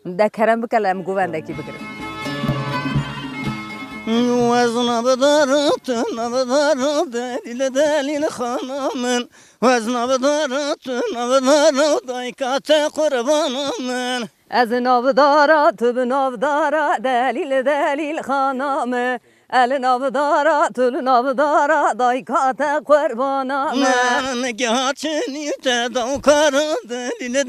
دکرم بکلم گوونده کی بگیرم وزن بدارت نبدارت دلیل خانمن وزن بدارت نبدارت ایکات قربانمن از نافدارا تو به نافدارا دلیل خانمه ال نافدارا تو نافدارا دایکات قربانمه مگه چنی تداوکار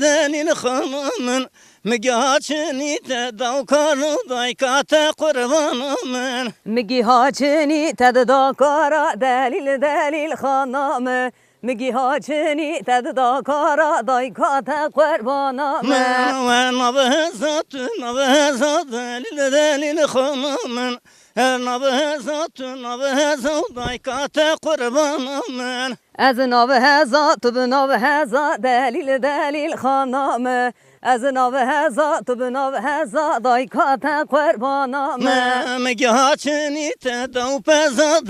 دلیل خانمن مگه چنی تداوکار دایکات قربانمن میگی ها چنی تداکارا دلیل خانمه میگی ها چنی تداکارا دایکات قربانمه و نبهزات دلیل خانمن نبهزات دایکات قربانمن از نوهزا تو به نوهزا دلیل خانمه از نوهزا تو به نوهزا دایکات قربانمه مگه ها چنی تداو پزا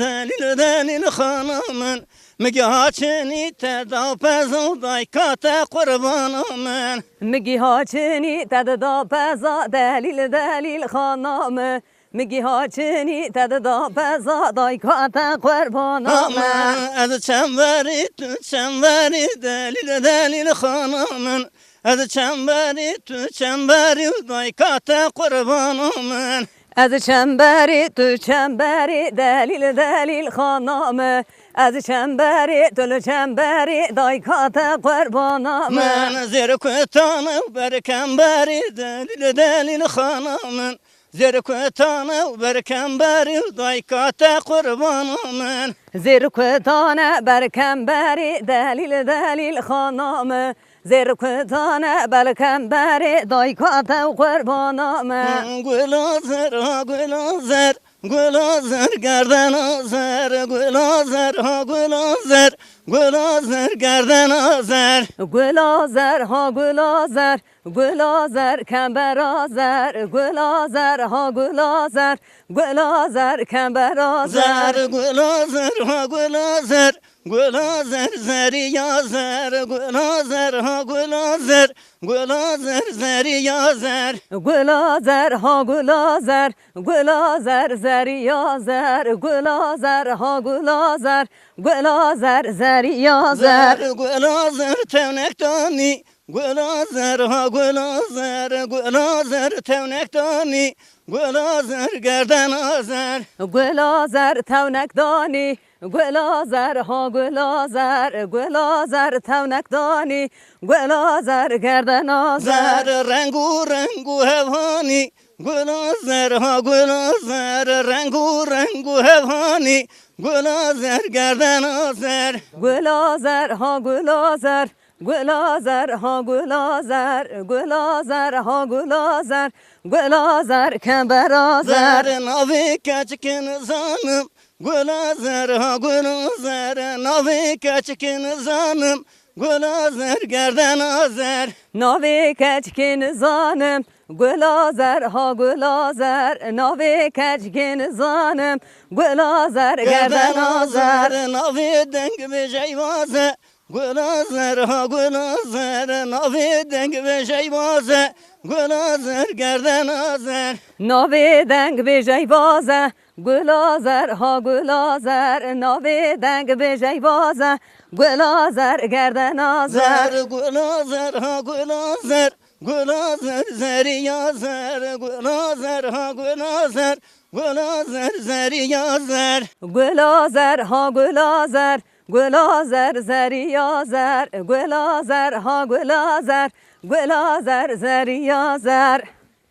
دلیل خانمن مگه ها چنی تداو پزا دایکات قربانمن میگی ها چنی تدا پزا دلیل خانمه میگی ها چنی تدا پزا دایکات قربانمه از چنبری تو چنبری دلیل خانمن از چنبری تو چنبری دایکات قربانمن از چنبری تو چنبری دلیل خانمه از چنبری تو چنبری دایکات قربانمه من زیر کوتانه و برکنبری دلیل خانمن زیر کوتانه و برکنبری دایکات قربانمن زیر کوتانه برکنبری دلیل خانمه زیر کوتانه برکنبری دایکات قربانمه گلازر گردن آزر گلازر گردن آزر گلازر کمبر آزر گلازر کمبر آزر گلازر زری آزر گلازر زری آزر گلازر زری آزر گلازر زری آزر گلازر تونکتانی گلازر تونکتانی گلازر گردن آزر گلازر تونکدانی گلازر تونکدانی گلازر گردن آزر رنگو هوانی گلازر رنگو هوانی گلازر گردن آزر گلازر کمبر آزر ناوی کچکن زانم گلازر ناوی کچکن زانم گلازر گردن آزر ناوی کچکن زانم گلازر ناوی کچکن زانم گلازر گردن آزر ناوی دنگ به جیوازه گلازر ناوی دنگ به جیوازه گلازر گردن آزر ناوی دنگ به جیوازه گلازر ناوی دنگ به جیوازه گلازر گردن آزر گلازر زری آزر گلازر زری آزر گلازر زری آزر گلازر زری آزر